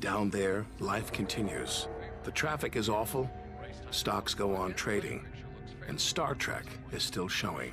Down there, life continues. The traffic is awful, stocks go on trading, and Star Trek is still showing.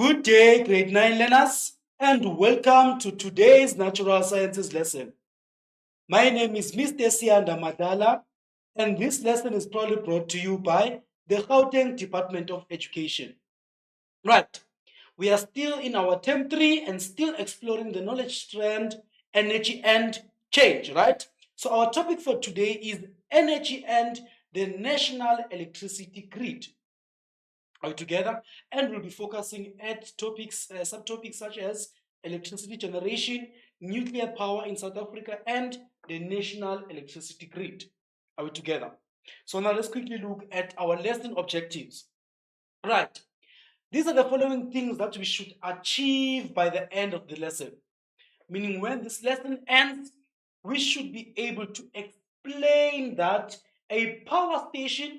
Good day, grade 9 learners, and welcome to today's natural sciences lesson. My name is Mr. Sianda Madala, and this lesson is proudly brought to you by the Gauteng Department of Education. Right, we are still in our term 3 and still exploring the knowledge strand, energy and change, right? So our topic for today is energy and the national electricity grid. Are we together? And we'll be focusing at topics, subtopics such as electricity generation, nuclear power in South Africa, and the national electricity grid. Are we together? So now let's quickly look at our lesson objectives. Right. These are the following things that we should achieve by the end of the lesson. Meaning when this lesson ends, we should be able to explain that a power station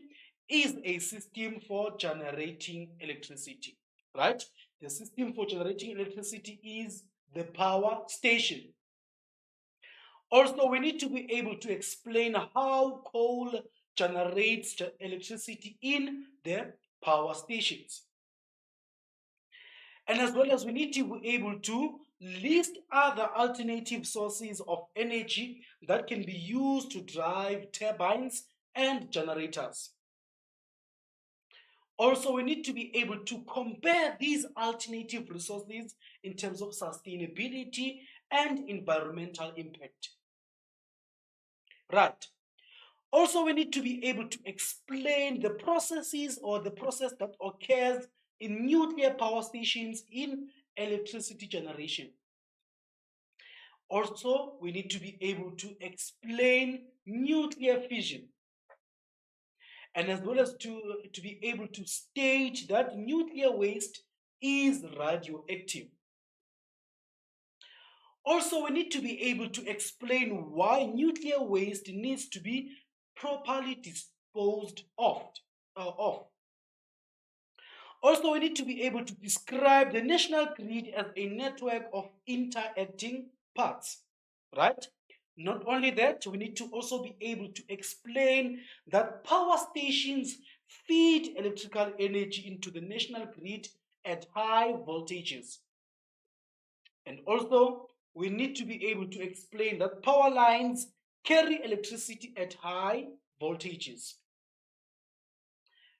is a system for generating electricity, right? The system for generating electricity is the power station. Also, we need to be able to explain how coal generates electricity in the power stations. And as well as we need to be able to list other alternative sources of energy that can be used to drive turbines and generators. Also, we need to be able to compare these alternative resources in terms of sustainability and environmental impact. Right. Also, we need to be able to explain the processes or the process that occurs in nuclear power stations in electricity generation. Also, we need to be able to explain nuclear fission, and as well as to be able to state that nuclear waste is radioactive. Also, we need to be able to explain why nuclear waste needs to be properly disposed of. Also, we need to be able to describe the national grid as a network of interacting parts, right? Not only that, we need to also be able to explain that power stations feed electrical energy into the national grid at high voltages. And also, we need to be able to explain that power lines carry electricity at high voltages.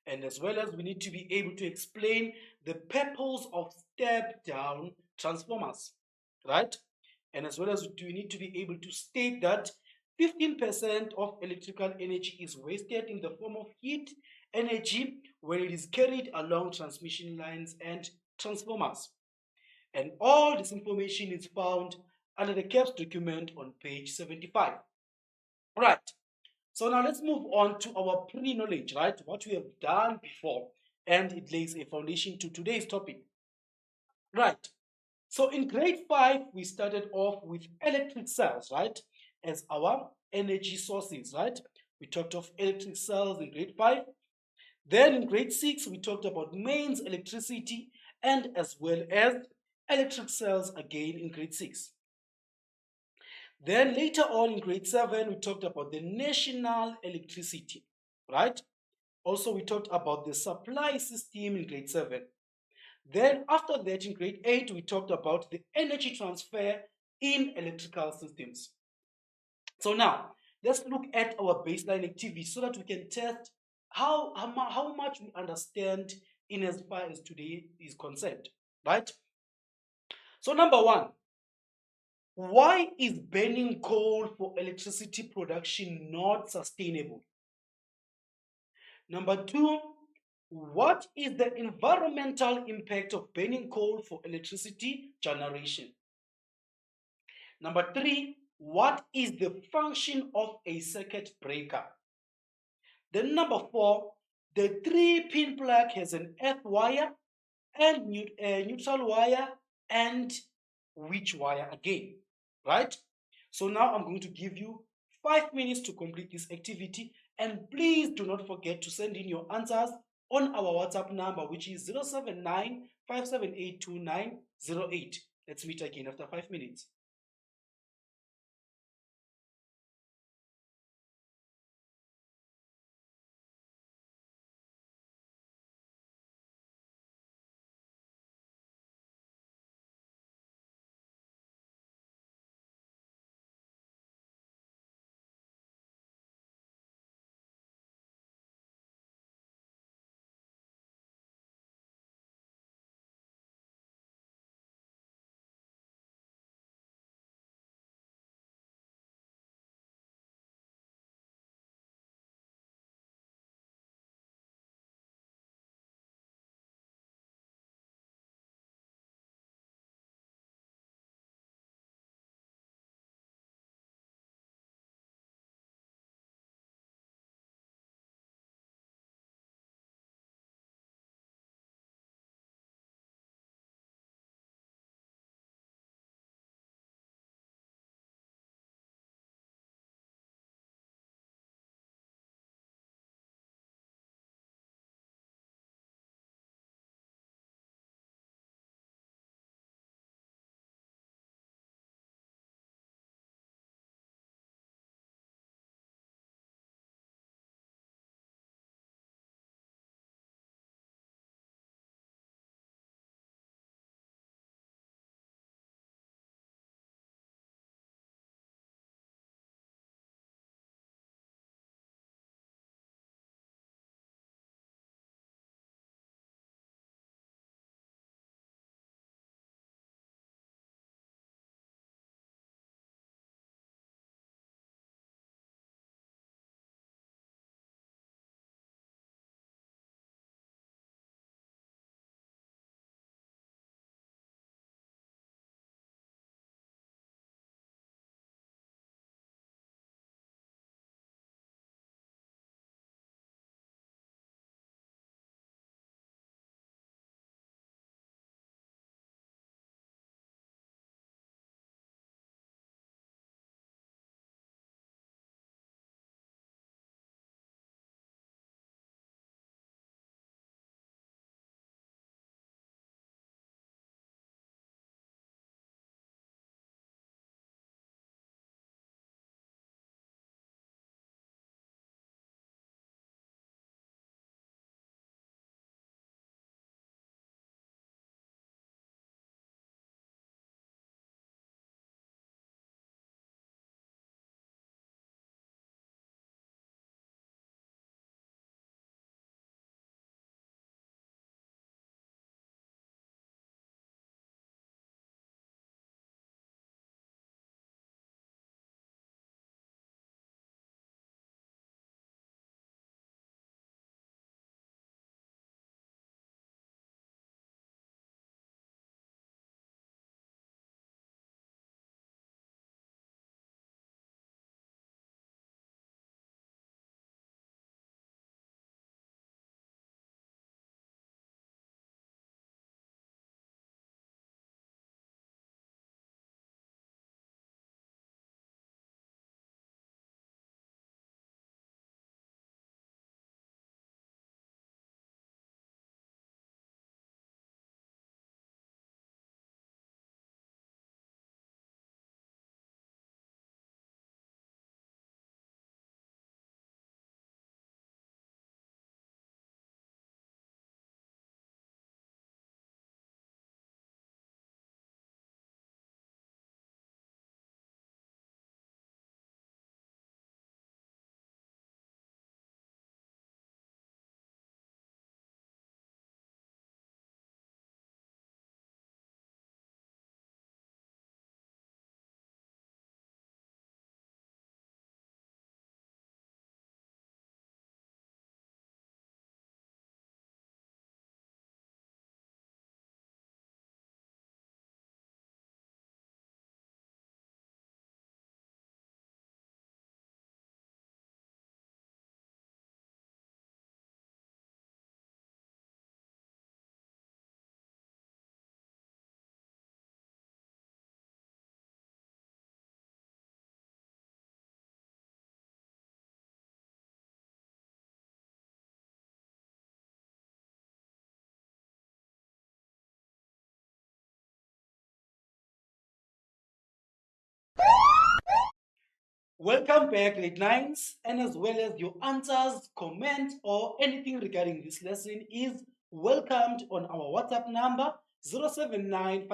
And as well as we need to be able to explain the purpose of step-down transformers, right? And as well as we need to be able to state that 15% of electrical energy is wasted in the form of heat energy when it is carried along transmission lines and transformers. And all this information is found under the KEPS document on page 75. Right. So now let's move on to our pre-knowledge, right? What we have done before, and it lays a foundation to today's topic. Right. So in grade 5, we started off with electric cells, right? As our energy sources, right? We talked of electric cells in grade 5. Then in grade 6, we talked about mains electricity and as well as electric cells again in grade 6. Then later on in grade 7, we talked about the national electricity, right? Also, we talked about the supply system in grade 7. Then after that, in grade 8, we talked about the energy transfer in electrical systems. So now, let's look at our baseline activity so that we can test how much we understand in as far as today is concerned, right? So number 1, why is burning coal for electricity production not sustainable? Number 2, what is the environmental impact of burning coal for electricity generation? Number 3, what is the function of a circuit breaker? Then number 4, the 3-pin plug has an earth wire and neutral wire and which wire again, right? So now I'm going to give you 5 minutes to complete this activity, and please do not forget to send in your answers on our WhatsApp number, which is 079 578 2908. Let's meet again after 5 minutes. Welcome back, grade 9s, and as well as your answers, comment, or anything regarding this lesson is welcomed on our WhatsApp number 079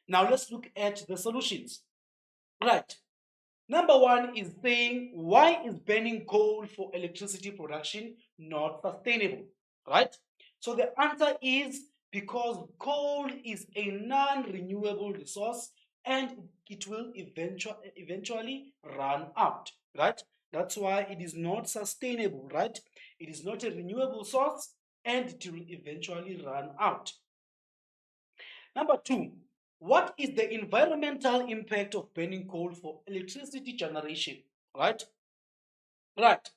Now let's look at the solutions. Right. Number one is saying, why is burning coal for electricity production not sustainable? Right? So the answer is because coal is a non-renewable resource and it will eventually run out. Right? That's why it is not sustainable. Right? It is not a renewable source and it will eventually run out. Number two, what is the environmental impact of burning coal for electricity generation? Right? Right.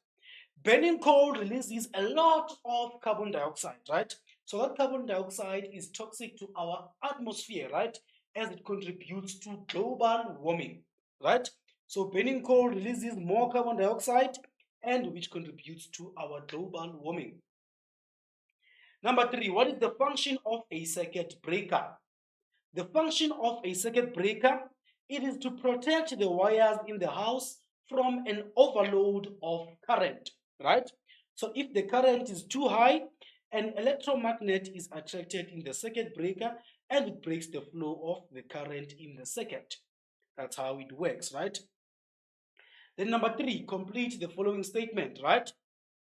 Burning coal releases a lot of carbon dioxide, right? So that carbon dioxide is toxic to our atmosphere, right? As it contributes to global warming, right? So burning coal releases more carbon dioxide and which contributes to our global warming. Number three, what is the function of a circuit breaker? The function of a circuit breaker, it is to protect the wires in the house from an overload of current, right? So if the current is too high, an electromagnet is attracted in the circuit breaker and it breaks the flow of the current in the circuit. That's how it works, right? Then number three, complete the following statement, right?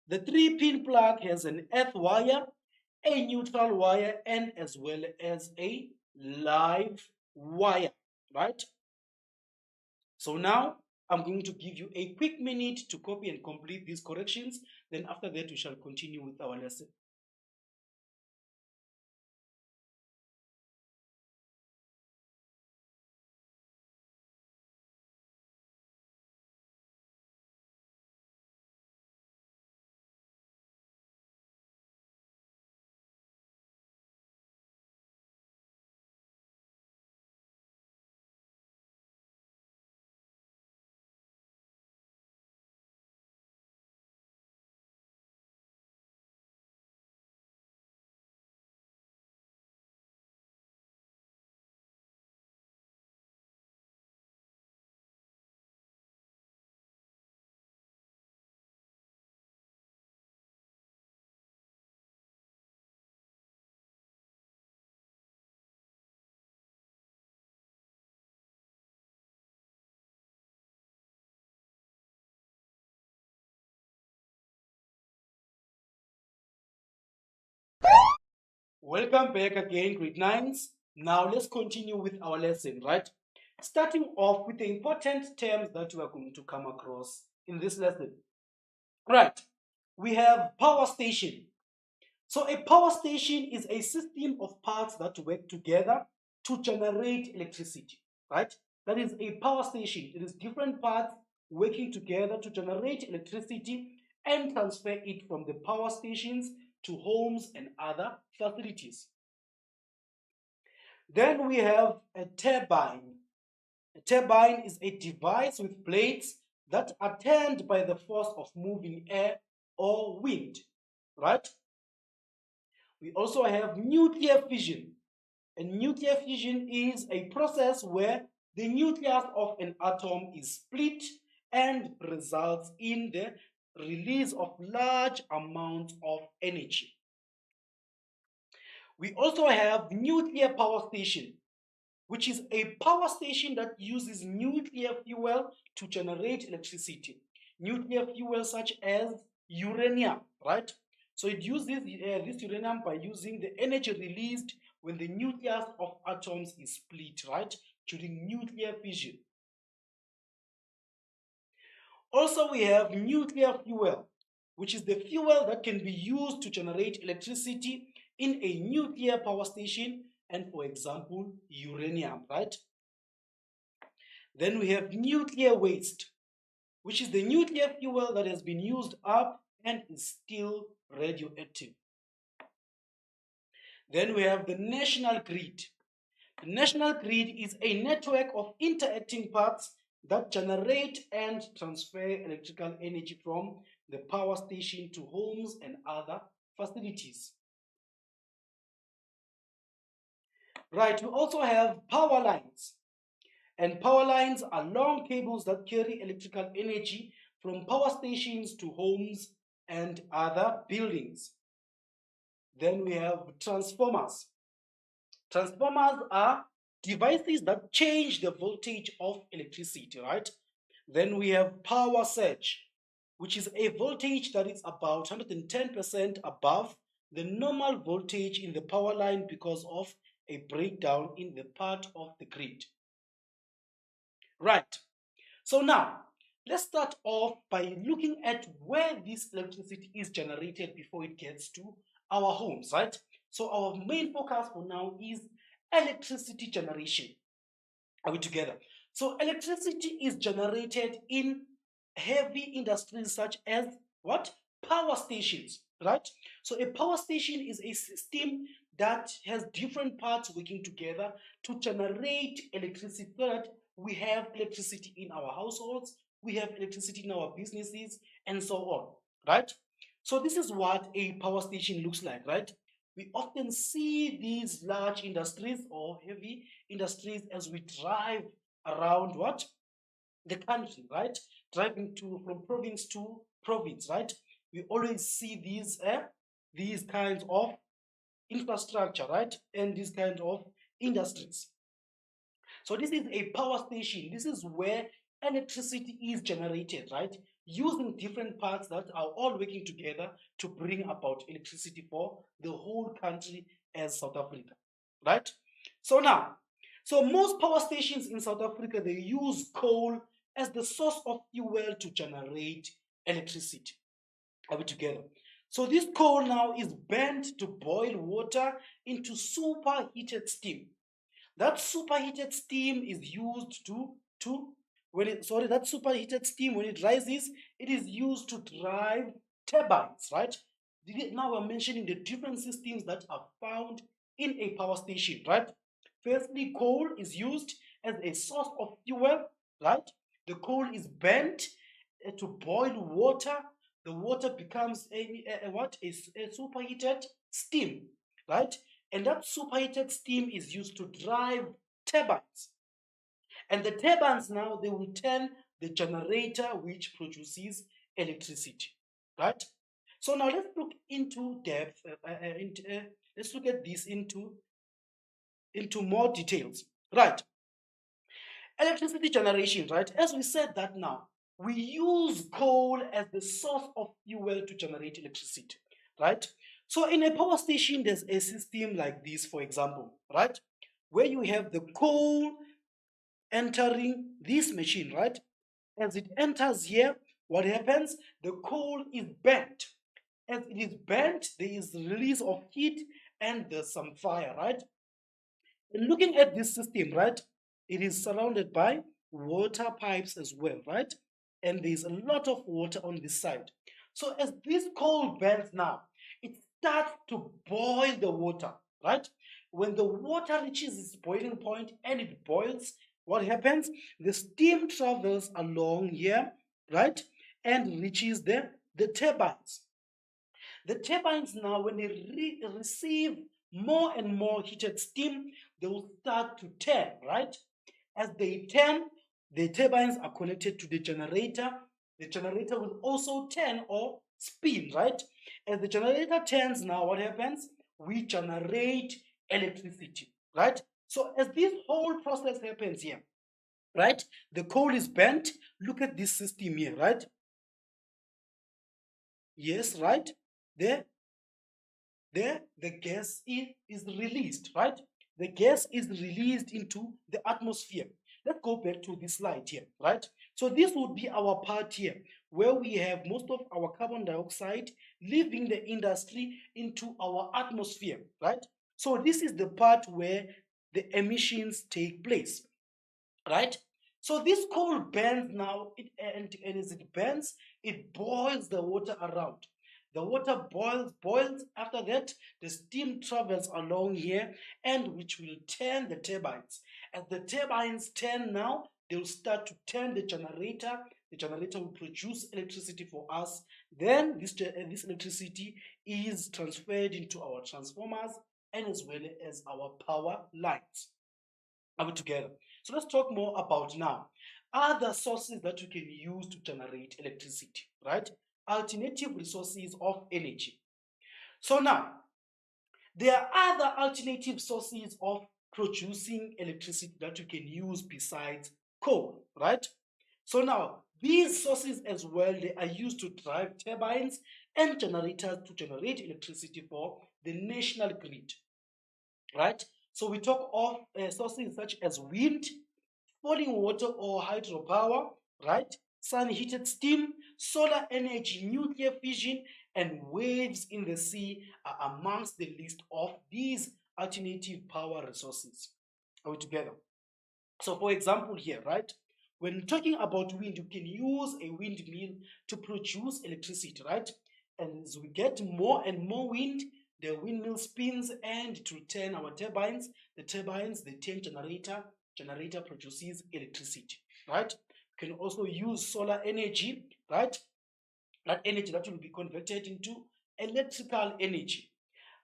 The 3-pin plug has an earth wire, a neutral wire, and as well as a live wire, right? So now I'm going to give you a quick minute to copy and complete these corrections. Then after that, we shall continue with our lesson. Welcome back again, grade 9s. Now let's continue with our lesson, right? Starting off with the important terms that we are going to come across in this lesson. Right, we have power station. So a power station is a system of parts that work together to generate electricity, right? That is a power station. It is different parts working together to generate electricity and transfer it from the power stations to homes and other facilities. Then we have a turbine. A turbine is a device with blades that are turned by the force of moving air or wind, right? We also have nuclear fission. And nuclear fission is a process where the nucleus of an atom is split and results in the release of large amounts of energy. We also have nuclear power station, which is a power station that uses nuclear fuel to generate electricity. Nuclear fuel such as uranium, right? So it uses this uranium by using the energy released when the nucleus of atoms is split, right? During nuclear fission. Also, we have nuclear fuel, which is the fuel that can be used to generate electricity in a nuclear power station and, for example, uranium, right? Then we have nuclear waste, which is the nuclear fuel that has been used up and is still radioactive. Then we have the national grid. The national grid is a network of interacting parts that generate and transfer electrical energy from the power station to homes and other facilities. Right, we also have power lines. And power lines are long cables that carry electrical energy from power stations to homes and other buildings. Then we have transformers. Transformers are devices that change the voltage of electricity, right? Then we have power surge, which is a voltage that is about 110% above the normal voltage in the power line because of a breakdown in the part of the grid. Right. So now, let's start off by looking at where this electricity is generated before it gets to our homes, right? So our main focus for now is electricity generation. Are we together? So electricity is generated in heavy industries such as what? Power stations, right? So a power station is a system that has different parts working together to generate electricity so that we have electricity in our households, we have electricity in our businesses, and so on, right? So this is what a power station looks like, right? We often see these large industries or heavy industries as we drive around what? The country, right? Driving from province to province, right? We always see these kinds of infrastructure, right? And these kinds of industries. So this is a power station. This is where electricity is generated, right? Using different parts that are all working together to bring about electricity for the whole country as South Africa, right? So now, so most power stations in South Africa, they use coal as the source of fuel to generate electricity. Are we together? So this coal now is burnt to boil water into superheated steam. That superheated steam is used that superheated steam, when it rises, it is used to drive turbines, right? Now we're mentioning the different systems that are found in a power station, right? Firstly, coal is used as a source of fuel, right? The coal is burnt to boil water. The water becomes a superheated steam, right? And that superheated steam is used to drive turbines. And the turbines now, they will turn the generator which produces electricity, right? So now let's look into depth, let's look at this into more details, right? Electricity generation, right? As we said that now, we use coal as the source of fuel to generate electricity, right? So in a power station, there's a system like this, for example, right? Where you have the coal entering this machine, right? As it enters here, what happens? The coal is burnt. As it is burnt, there is release of heat and there's some fire, right? And looking at this system, right? It is surrounded by water pipes as well, right? And there's a lot of water on this side. So as this coal burns now, it starts to boil the water, right? When the water reaches its boiling point and it boils, what happens? The steam travels along here, right? And reaches the turbines. The turbines now, when they receive more and more heated steam, they will start to turn, right? As they turn, the turbines are connected to the generator. The generator will also turn or spin, right? As the generator turns now, what happens? We generate electricity, right? So as this whole process happens here, right? The coal is burnt. Look at this system here, right? Yes, right? There, the gas is released, right? The gas is released into the atmosphere. Let's go back to this slide here, right? So this would be our part here, where we have most of our carbon dioxide leaving the industry into our atmosphere, right? So this is the part where the emissions take place, right? So this coal burns now, and as it burns, it boils the water around. The water boils. After that, the steam travels along here, and which will turn the turbines. As the turbines turn now, they will start to turn the generator. The generator will produce electricity for us. Then this electricity is transferred into our transformers and as well as our power lines. Are we together? So let's talk more about now other sources that we can use to generate electricity, right? Alternative resources of energy. So now, there are other alternative sources of producing electricity that you can use besides coal, right? So now, these sources as well, they are used to drive turbines and generators to generate electricity for the national grid, right? So we talk of sources such as wind, falling water or hydropower, right? Sun heated steam, solar energy, nuclear fission, and waves in the sea are amongst the list of these alternative power resources. Are we together? So, for example, here, right? When talking about wind, you can use a windmill to produce electricity, right? And as we get more and more wind, the windmill spins and to turn our turbines, the turn generator produces electricity, right? You can also use solar energy, right? That energy that will be converted into electrical energy.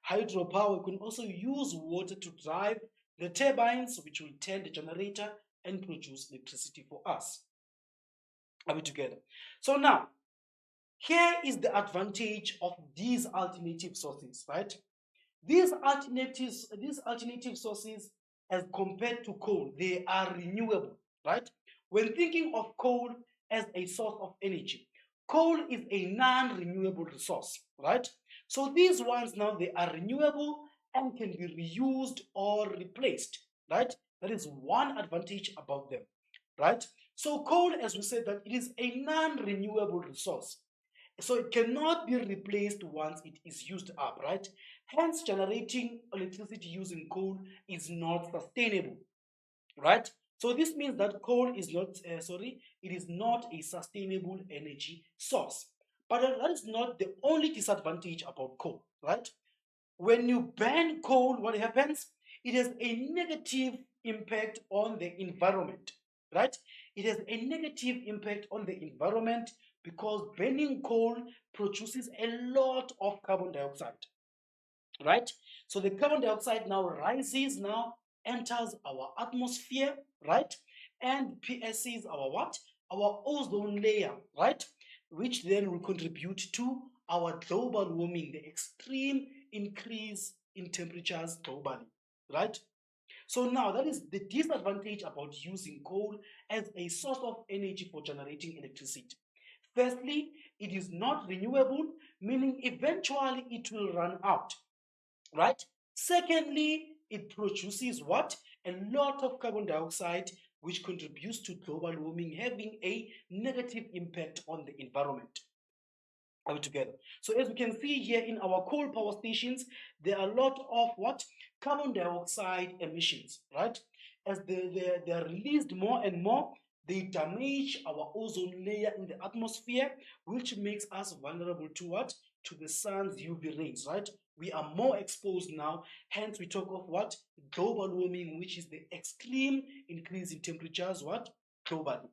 Hydropower, you can also use water to drive the turbines, which will turn the generator and produce electricity for us. Are we together? So now, here is the advantage of these alternative sources, right? These alternative sources, as compared to coal, they are renewable, right? When thinking of coal as a source of energy, coal is a non-renewable resource, right? So these ones now, they are renewable and can be reused or replaced, right? That is one advantage about them, right? So coal, as we said, that it is a non-renewable resource. So it cannot be replaced once it is used up, right? Hence, generating electricity using coal is not sustainable, right? So this means that coal is not, it is not a sustainable energy source. But that is not the only disadvantage about coal, right? When you burn coal, what happens? It has a negative impact on the environment, right? It has a negative impact on the environment because burning coal produces a lot of carbon dioxide, right? So the carbon dioxide now rises, now enters our atmosphere, right? And PSCs our what? Our ozone layer, right? Which then will contribute to our global warming, the extreme increase in temperatures globally, right? So now that is the disadvantage about using coal as a source of energy for generating electricity. Firstly, it is not renewable, meaning eventually it will run out, right? Secondly, it produces what? A lot of carbon dioxide, which contributes to global warming, having a negative impact on the environment. Are we together? So as we can see here in our coal power stations, there are a lot of what? Carbon dioxide emissions, right? As they are released more and more, they damage our ozone layer in the atmosphere, which makes us vulnerable to what? To the sun's UV rays, right? We are more exposed now, hence we talk of what? Global warming, which is the extreme increase in temperatures, what? Globally.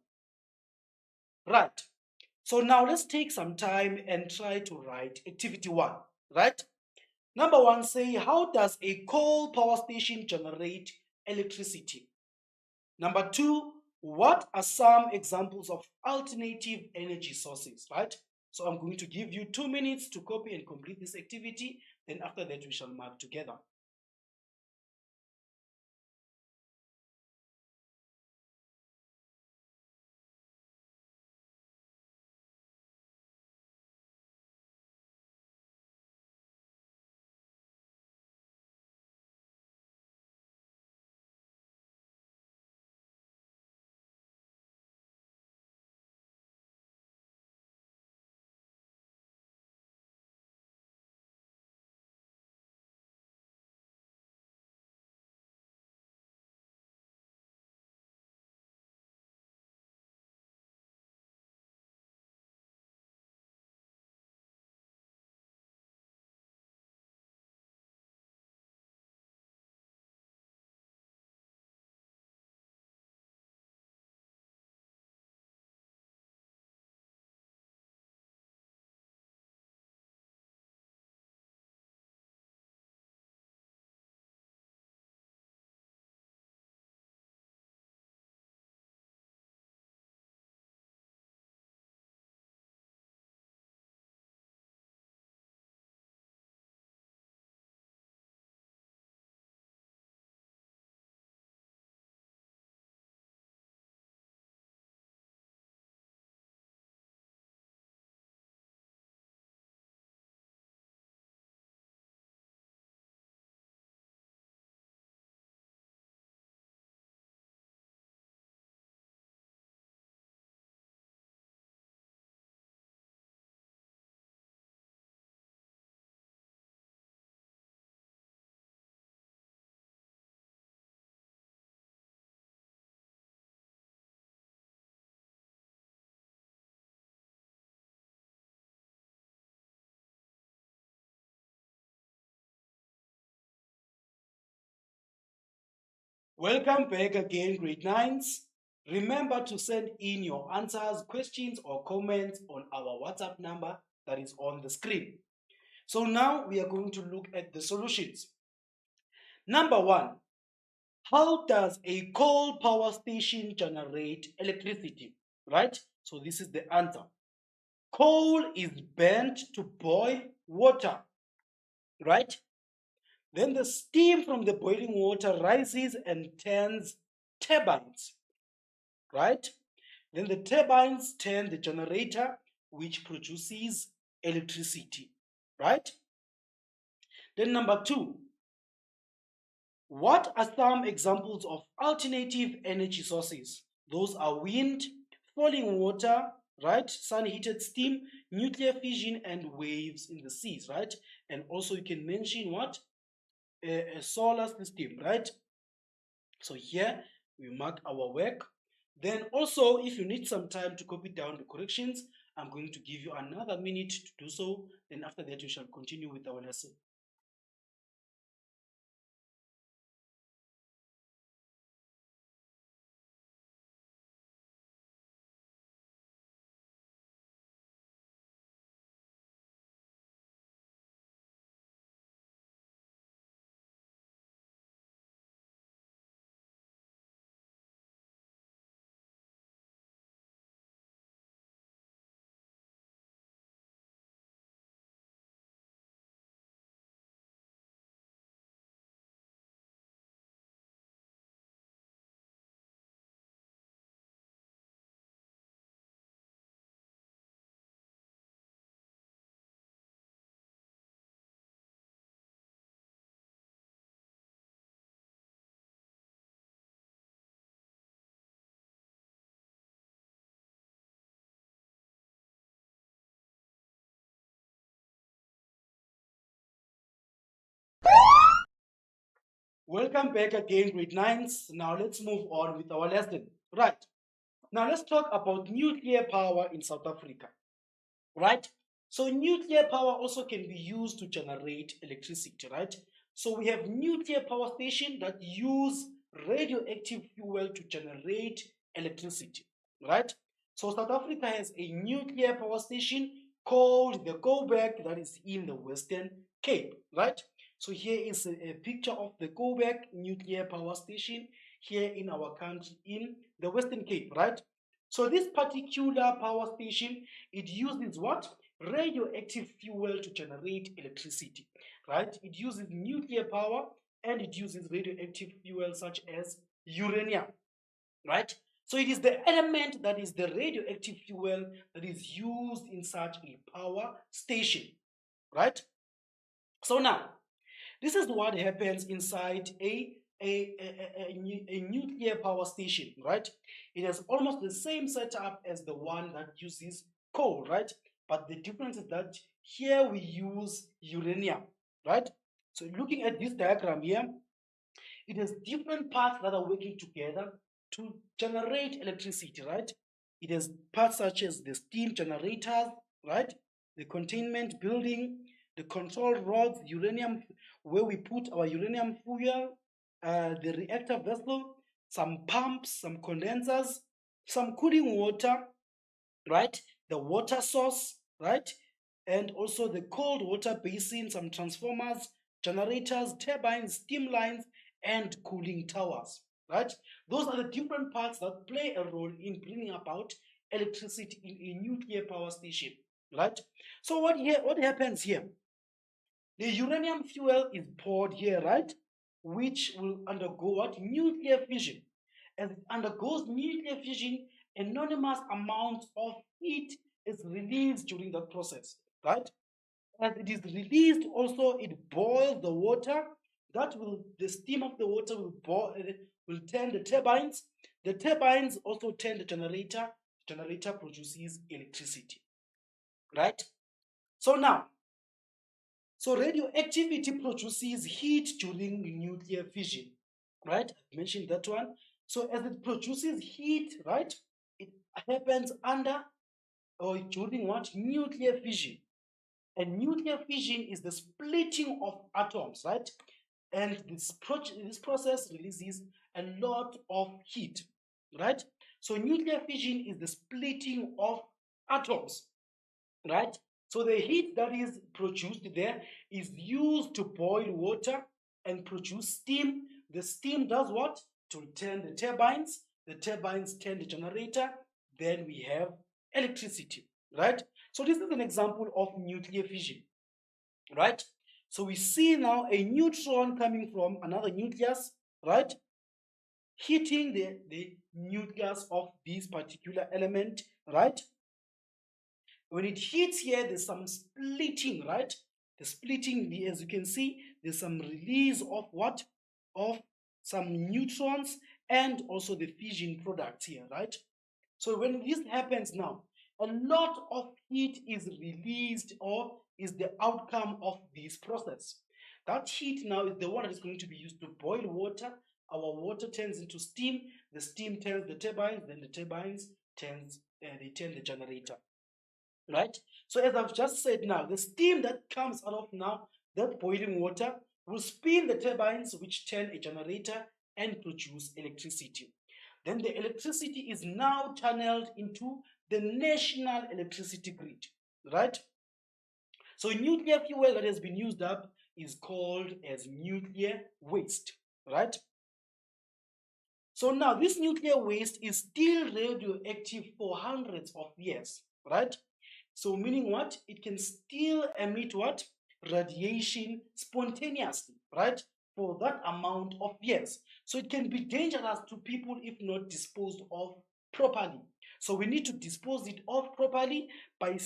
Right. So now let's take some time and try to write activity one, right? Number one, say, how does a coal power station generate electricity? Number two, what are some examples of alternative energy sources, right? So I'm going to give you 2 minutes to copy and complete this activity. Then after that, we shall mark together. Welcome back again, grade 9s. Remember to send in your answers, questions, or comments on our WhatsApp number that is on the screen. So now we are going to look at the solutions. Number 1, how does a coal power station generate electricity? Right? So this is the answer. Coal is burnt to boil water, right? Then the steam from the boiling water rises and turns turbines, right? Then the turbines turn the generator, which produces electricity, right? Then number 2, what are some examples of alternative energy sources? Those are wind, falling water, right? Sun-heated steam, nuclear fission, and waves in the seas, right? And also you can mention what? A solar system, right? So here we mark our work. Then also, if you need some time to copy down the corrections, I'm going to give you another minute to do so. Then after that, we shall continue with our lesson. Welcome back again, grade 9s. Now let's move on with our lesson. Right. Now let's talk about nuclear power in South Africa. Right. So nuclear power also can be used to generate electricity, right? So we have nuclear power station that use radioactive fuel to generate electricity, right? So South Africa has a nuclear power station called the Koeberg that is in the Western Cape, right? So here is a picture of the Koeberg nuclear power station here in our country in the Western Cape, right? So this particular power station, it uses what? Radioactive fuel to generate electricity, right? It uses nuclear power and it uses radioactive fuel such as uranium, right? So it is the element that is the radioactive fuel that is used in such a power station, right? So now, this is what happens inside a nuclear power station, right? It has almost the same setup as the one that uses coal, right? But the difference is that here we use uranium, right? So looking at this diagram here, it has different parts that are working together to generate electricity, right? It has parts such as the steam generators, right? The containment building, the control rods, uranium, where we put our uranium fuel, the reactor vessel, some pumps, some condensers, some cooling water, right? The water source, right? And also the cold water basin, some transformers, generators, turbines, steam lines, and cooling towers, right? Those are the different parts that play a role in bringing about electricity in a nuclear power station, right? So what happens here? The uranium fuel is poured here, right? Which will undergo what? Nuclear fission. As it undergoes nuclear fission, enormous amounts of heat is released during that process, right? As it is released, also it boils the water. The steam of the water will boil, will turn the turbines. The turbines also turn the generator. The generator produces electricity, right? So now, so radioactivity produces heat during nuclear fission, right? I mentioned that one. So as it produces heat, right, it happens under or during what? Nuclear fission. And nuclear fission is the splitting of atoms, right? and this process releases a lot of heat, right? So nuclear fission is the splitting of atoms, right? So the heat that is produced there is used to boil water and produce steam. The steam does what? To turn the turbines. The turbines turn the generator. Then we have electricity, right? So this is an example of nuclear fission, right? So we see now a neutron coming from another nucleus, right? Hitting the nucleus of this particular element, right? When it hits here, there's some splitting, right? The splitting, as you can see, there's some release of what? Of some neutrons and also the fission products here, right? So when this happens now, a lot of heat is released or is the outcome of this process. That heat now is the one that is going to be used to boil water. Our water turns into steam. The steam turns the turbines, then the turbines turn the generator, right? So as I've just said now, the steam that comes out of now that boiling water will spin the turbines, which turn a generator and produce electricity. Then the electricity is now channeled into the national electricity grid, right? So nuclear fuel that has been used up is called as nuclear waste, right? So now this nuclear waste is still radioactive for hundreds of years, right? So meaning what? It can still emit what? Radiation spontaneously, right? For that amount of years. So it can be dangerous to people if not disposed of properly. So we need to dispose it of properly by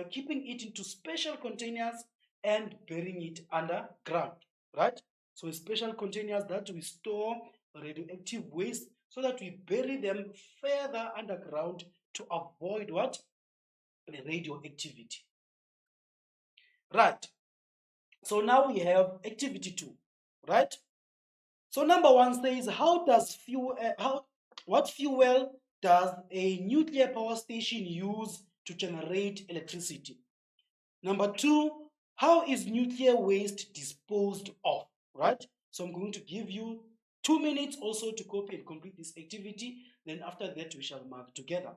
keeping it into special containers and burying it underground, right? So special containers that we store radioactive waste so that we bury them further underground to avoid what? The radioactivity, right? So now we have activity 2, right? So number 1 says, what fuel does a nuclear power station use to generate electricity? Number 2, how is nuclear waste disposed of, right? So I'm going to give you 2 minutes also to copy and complete this activity. Then after that, we shall mark together.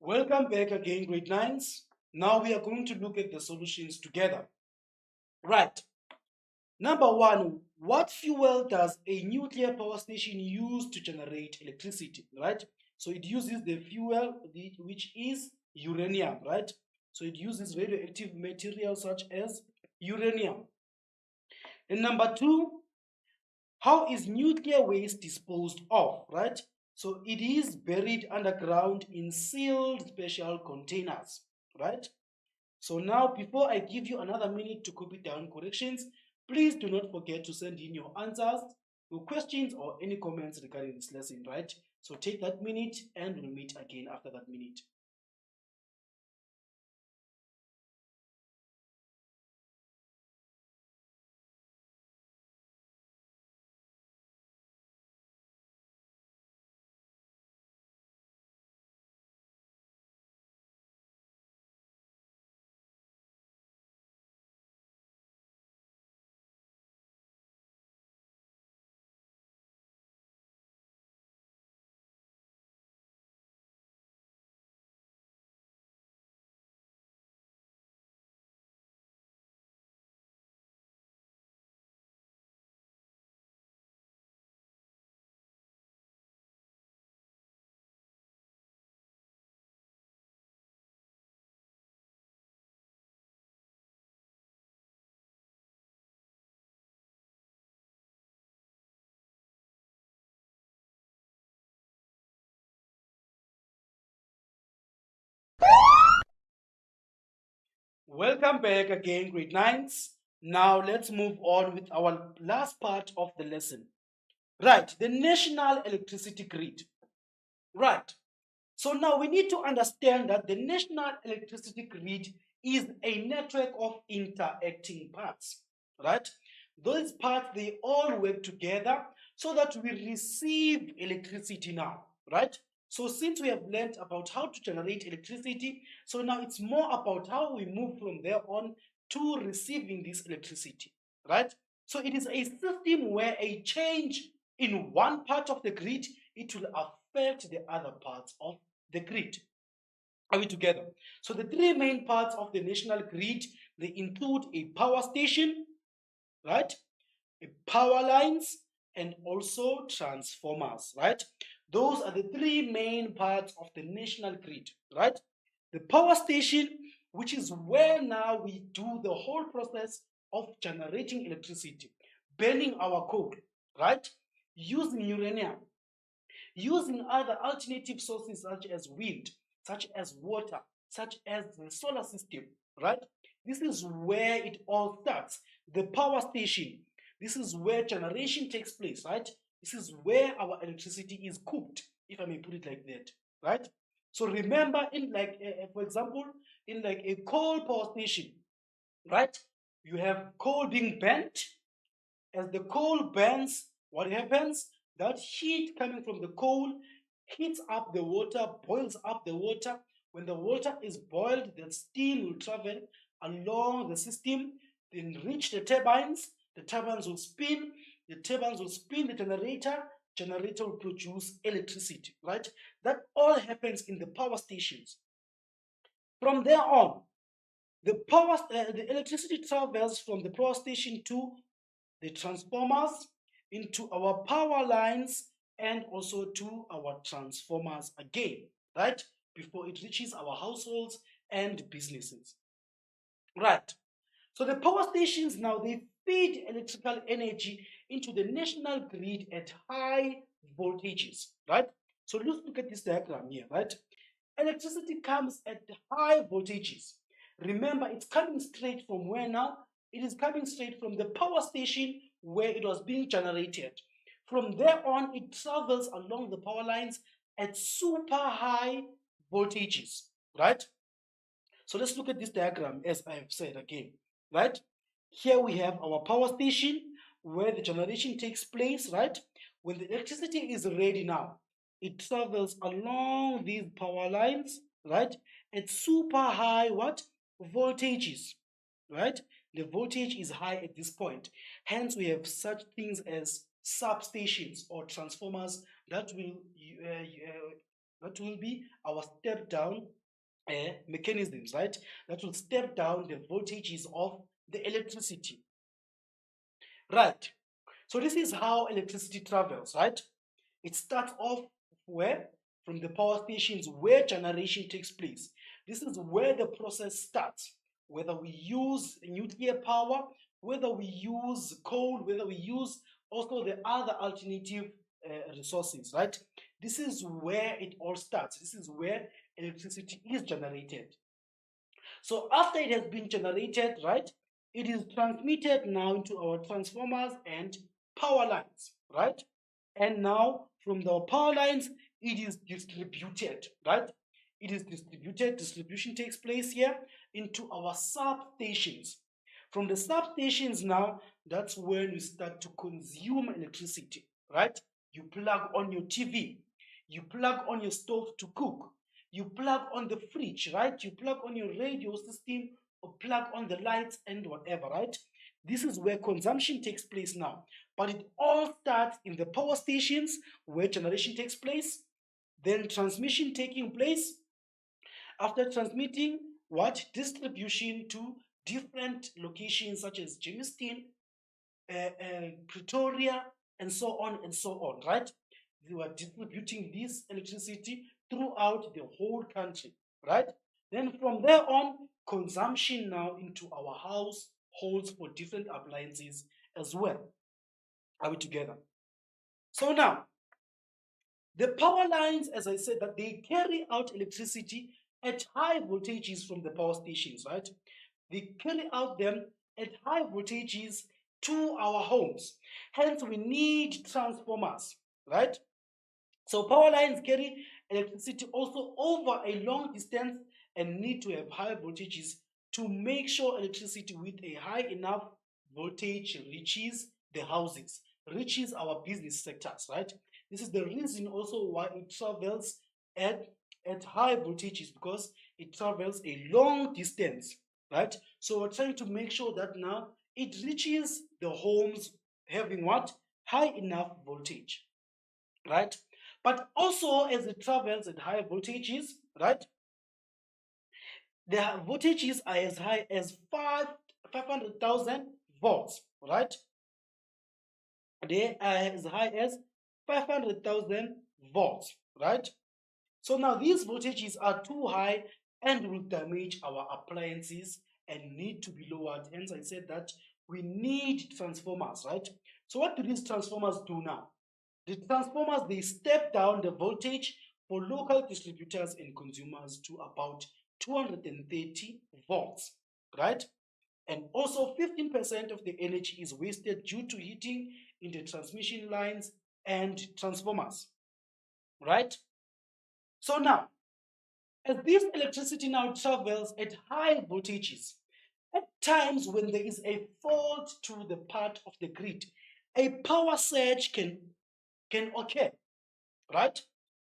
Welcome back again, grade 9s. Now we are going to look at the solutions together. Right. Number 1, what fuel does a nuclear power station use to generate electricity, right? So it uses the fuel, which is uranium, right? So it uses radioactive material such as uranium. And number two, how is nuclear waste disposed of, right? So it is buried underground in sealed special containers, right? So now, before I give you another minute to copy down corrections, please do not forget to send in your answers, your questions, or any comments regarding this lesson, right? So take that minute and we'll meet again after that minute. Welcome back again, grade 9s. Now let's move on with our last part of the lesson. Right, the national electricity grid. Right. So now we need to understand that the national electricity grid is a network of interacting parts, right? Those parts, they all work together so that we receive electricity now, right? So since we have learned about how to generate electricity, so now it's more about how we move from there on to receiving this electricity, right? So it is a system where a change in one part of the grid, it will affect the other parts of the grid. Are we together? So the three main parts of the national grid, they include a power station, right? A power lines and also transformers, right? Those are the three main parts of the national grid, right? The power station, which is where now we do the whole process of generating electricity, burning our coal, right? Using uranium, using other alternative sources such as wind, such as water, such as the solar system, right? This is where it all starts. The power station, this is where generation takes place, right? This is where our electricity is cooked, if I may put it like that, right? So remember, in like, for example, in like a coal power station, right? You have coal being burnt. As the coal burns, what happens? That heat coming from the coal heats up the water, boils up the water. When the water is boiled, the steam will travel along the system, then reach the turbines. The turbines will spin. The turbines will spin the generator. Generator will produce electricity, right? That all happens in the power stations. From there on, the electricity travels from the power station to the transformers, into our power lines, and also to our transformers again, right? Before it reaches our households and businesses. Right. So the power stations now, they feed electrical energy into the national grid at high voltages, right? So let's look at this diagram here, right? Electricity comes at high voltages. Remember, it's coming straight from where now? It is coming straight from the power station where it was being generated. From there on, it travels along the power lines at super high voltages, right? So let's look at this diagram as I have said again, right? Here we have our power station where the generation takes place, right? When the electricity is ready now, it travels along these power lines, right? At super high what? Voltages, right? The voltage is high at this point. Hence, we have such things as substations or transformers that will be our step down mechanisms, right? That will step down the voltages of the electricity, right? So this is how electricity travels, right? It starts off where? From the power stations where generation takes place. This is where the process starts. whether we use nuclear power, whether we use coal, whether we use also the other alternative resources, right? This is where it all starts. This is where electricity is generated. So after it has been generated, right, it is transmitted now into our transformers and power lines, right? And now from the power lines, it is distributed, right? It is distributed, distribution takes place here into our substations. From the substations now, that's when you start to consume electricity, right? You plug on your TV, you plug on your stove to cook, you plug on the fridge, right? You plug on your radio system or plug on the lights and whatever, right? This is where consumption takes place now. But it all starts in the power stations where generation takes place, then transmission taking place. After transmitting, what? Distribution to different locations such as Jamestown, Pretoria, and so on and so on, right? They were distributing this electricity throughout the whole country, right? Then from there on, consumption now into our households for different appliances as well. Are we together? So now, the power lines, as I said, that they carry out electricity at high voltages from the power stations, right? They carry out them at high voltages to our homes. Hence, we need transformers, right? So power lines carry electricity also over a long distance and need to have high voltages to make sure electricity with a high enough voltage reaches the houses, reaches our business sectors, right? This is the reason also why it travels at high voltages, because it travels a long distance, right? So we're trying to make sure that now it reaches the homes having what? High enough voltage, right? But also as it travels at high voltages, right? The voltages are as high as 500,000 volts, right? They are as high as 500,000 volts, right? So now these voltages are too high and will damage our appliances and need to be lowered. Hence, I said that we need transformers, right? So what do these transformers do now? The transformers, they step down the voltage for local distributors and consumers to about 230 volts, right? And also 15% of the energy is wasted due to heating in the transmission lines and transformers, right? So now, as this electricity now travels at high voltages, at times when there is a fault to the part of the grid, a power surge can occur, right?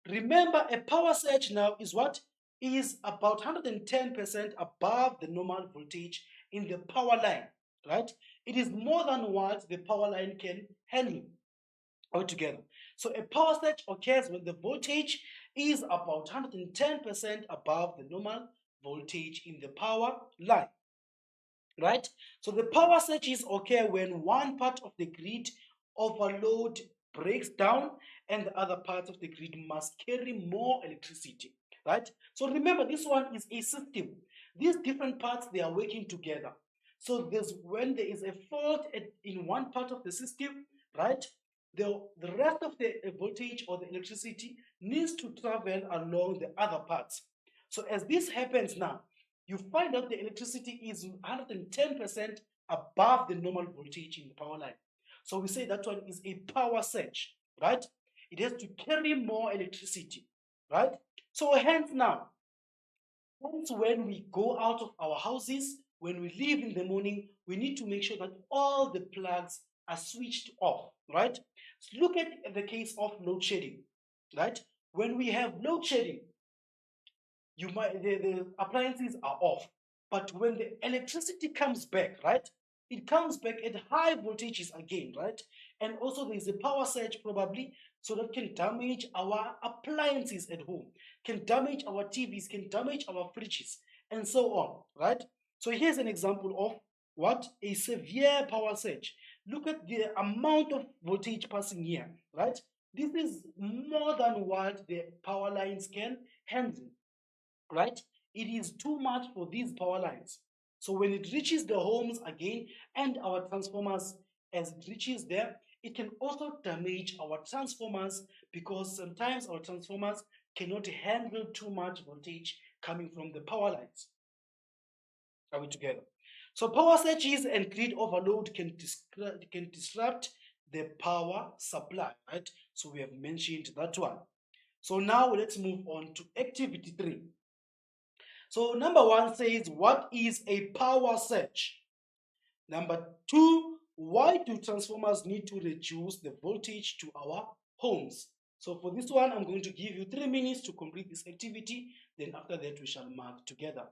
Remember, a power surge now is what? Is about 110% above the normal voltage in the power line, right? It is more than what the power line can handle altogether. So a power surge occurs when the voltage is about 110% above the normal voltage in the power line, right? So the power surges occur when one part of the grid overload breaks down and the other part of the grid must carry more electricity, right? So remember, this one is a system. These different parts, they are working together. So when there is a fault in one part of the system, right, the rest of the voltage or the electricity needs to travel along the other parts. So as this happens now, you find out the electricity is 110% above the normal voltage in the power line. So we say that one is a power surge, right? It has to carry more electricity, right? So hence when we go out of our houses, when we leave in the morning, we need to make sure that all the plugs are switched off, right? So look at the case of load shedding, right? When we have load shedding, the appliances are off. But when the electricity comes back, right, it comes back at high voltages again, right? And also there is a power surge probably, so that can damage our appliances at home, can damage our TVs, can damage our fridges, and so on, right? So here's an example of what? A severe power surge. Look at the amount of voltage passing here, right? This is more than what the power lines can handle, right? It is too much for these power lines. So when it reaches the homes again and our transformers, as it reaches there, it can also damage our transformers because sometimes our transformers cannot handle too much voltage coming from the power lines. Are we together? So power surges and grid overload can disrupt the power supply, right? So we have mentioned that one. So now let's move on to activity 3. So number 1 says, what is a power surge? Number 2, why do transformers need to reduce the voltage to our homes? So for this one, I'm going to give you 3 minutes to complete this activity. Then after that, we shall mark together.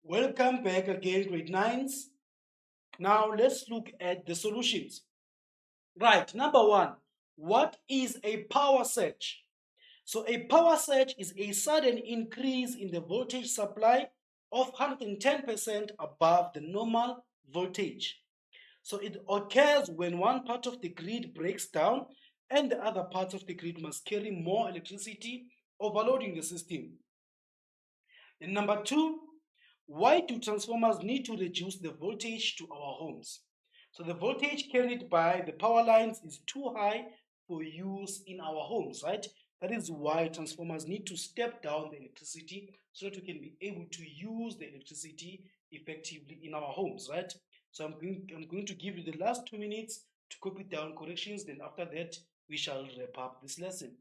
Welcome back again, grade 9s. Now let's look at the solutions. Right, number 1, what is a power surge? So a power surge is a sudden increase in the voltage supply of 110% above the normal voltage. So it occurs when one part of the grid breaks down and the other parts of the grid must carry more electricity, overloading the system. And number 2, why do transformers need to reduce the voltage to our homes? So the voltage carried by the power lines is too high for use in our homes, right? That is why transformers need to step down the electricity so that we can be able to use the electricity effectively in our homes, right? So I'm going to give you the last 2 minutes to copy down corrections. Then after that, we shall wrap up this lesson.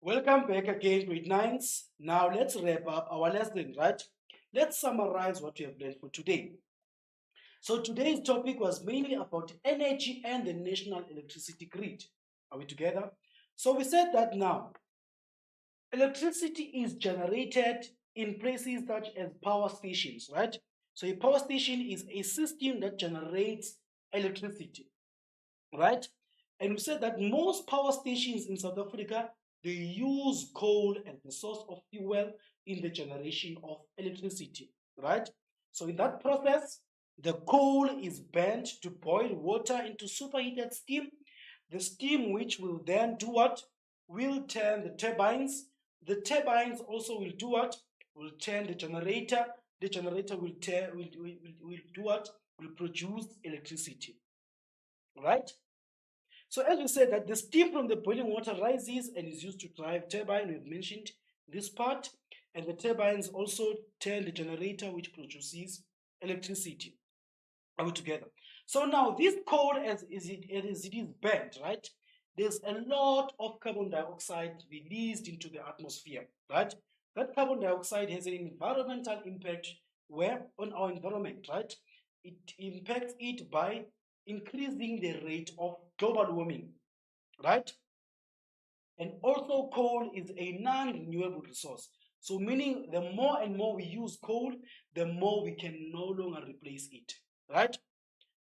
Welcome back again, grade nines. Now let's wrap up our lesson, right? Let's summarize what we have learned for today. So today's topic was mainly about energy and the national electricity grid. Are we together? So we said that now electricity is generated in places such as power stations, right? So a power station is a system that generates electricity, right? And we said that most power stations in South Africa, they use coal as the source of fuel in the generation of electricity, right? So in that process, the coal is burnt to boil water into superheated steam. The steam which will then do what? Will turn the turbines. The turbines also will do what? Will turn the generator. The generator will do what? Will produce electricity, right? So as we said that the steam from the boiling water rises and is used to drive turbine, we've mentioned this part, and the turbines also turn the generator which produces electricity. Are we together? So now this coal as it is burnt, right? There's a lot of carbon dioxide released into the atmosphere, right? That carbon dioxide has an environmental impact where on our environment, right? It impacts it by increasing the rate of global warming, right? And also coal is a non-renewable resource. So meaning the more and more we use coal, the more we can no longer replace it, right?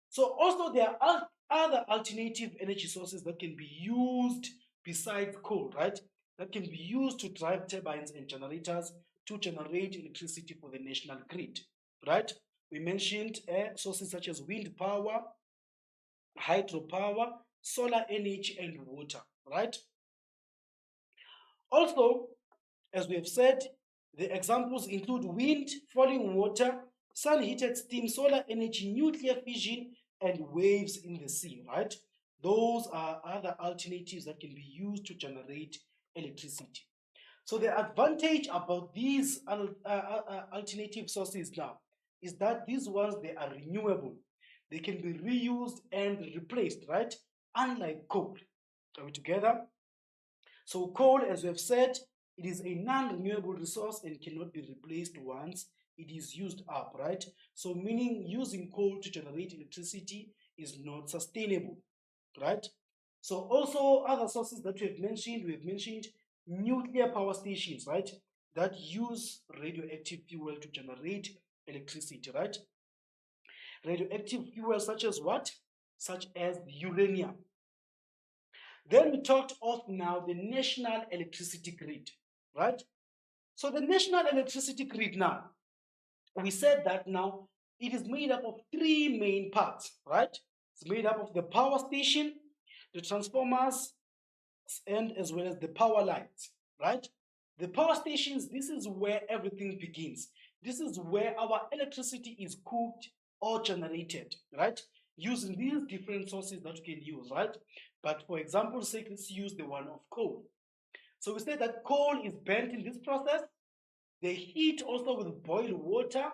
So also there are other alternative energy sources that can be used besides coal, right? That can be used to drive turbines and generators to generate electricity for the national grid, right? We mentioned sources such as wind power, hydropower, solar energy, and water, right? Also, as we have said, the examples include wind, falling water, sun-heated steam, solar energy, nuclear fission, and waves in the sea, right? Those are other alternatives that can be used to generate electricity. So the advantage about these alternative sources now is that these ones, they are renewable. They can be reused and replaced, right? Unlike coal. Are we together? So coal, as we have said, it is a non-renewable resource and cannot be replaced once it is used up, right? So meaning using coal to generate electricity is not sustainable, right? So also other sources that we have mentioned nuclear power stations, right? That use radioactive fuel to generate electricity, right? Radioactive fuel such as what? Such as uranium. Then we talked of now the national electricity grid, right? So the national electricity grid now, we said that now it is made up of three main parts, right? It's made up of the power station, the transformers, and as well as the power lines, right? The power stations, this is where everything begins. This is where our electricity is cooked or generated, right? Using these different sources that we can use, right? But for example's sake, let's use the one of coal. So we say that coal is burnt in this process. The heat also will boil water.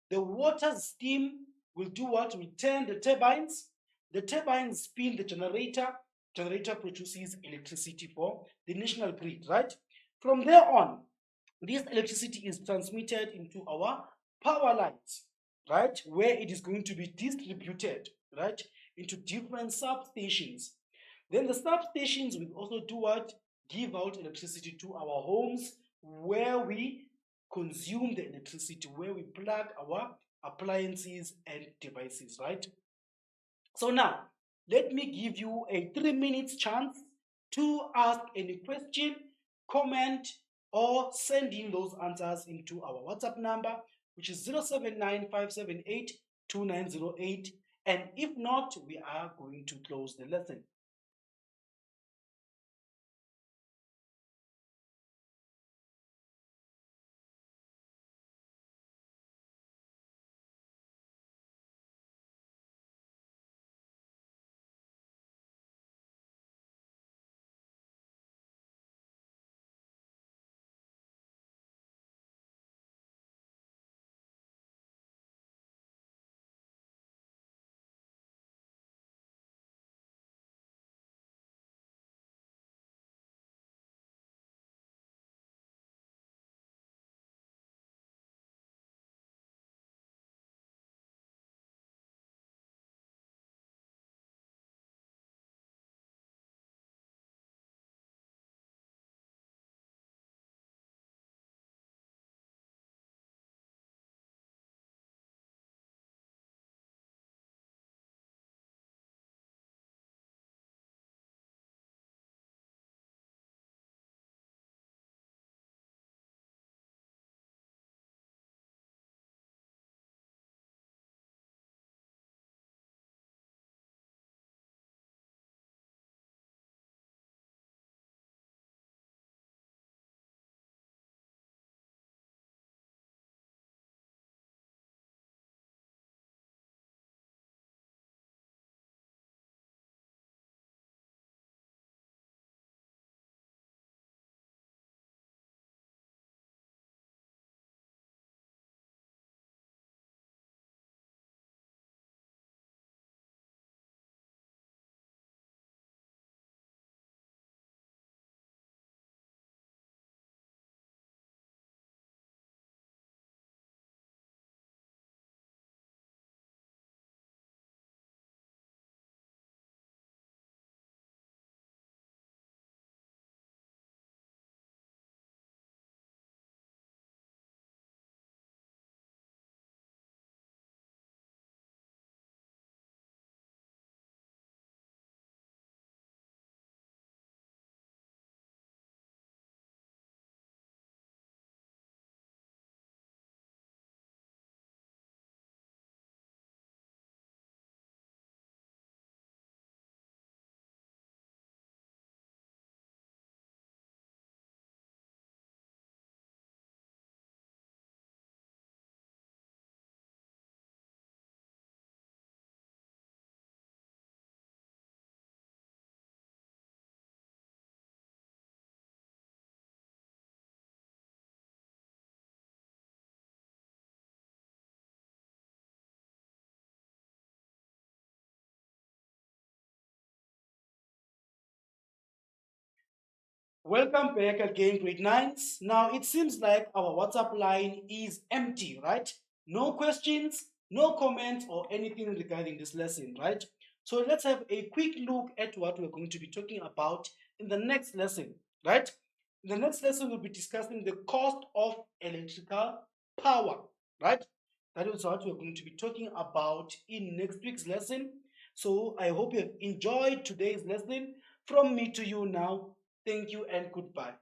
The water's steam will do what? Will turn the turbines. The turbines spin the generator. Generator produces electricity for the national grid, right? From there on, this electricity is transmitted into our power lines, right? Where it is going to be distributed, right? Into different substations. Then the substations will also do what? Give out electricity to our homes where we consume the electricity, where we plug our appliances and devices, right? So now, let me give you a 3 minutes chance to ask any question, comment, or send in those answers into our WhatsApp number, which is 0795782908. And if not, we are going to close the lesson. Welcome back again, grade 9s. Now it seems like our WhatsApp line is empty, right? No questions, no comments, or anything regarding this lesson, right? So let's have a quick look at what we're going to be talking about in the next lesson, right? In the next lesson, we'll be discussing the cost of electrical power, right? That is what we're going to be talking about in next week's lesson. So I hope you have enjoyed today's lesson. From me to you now, thank you and goodbye.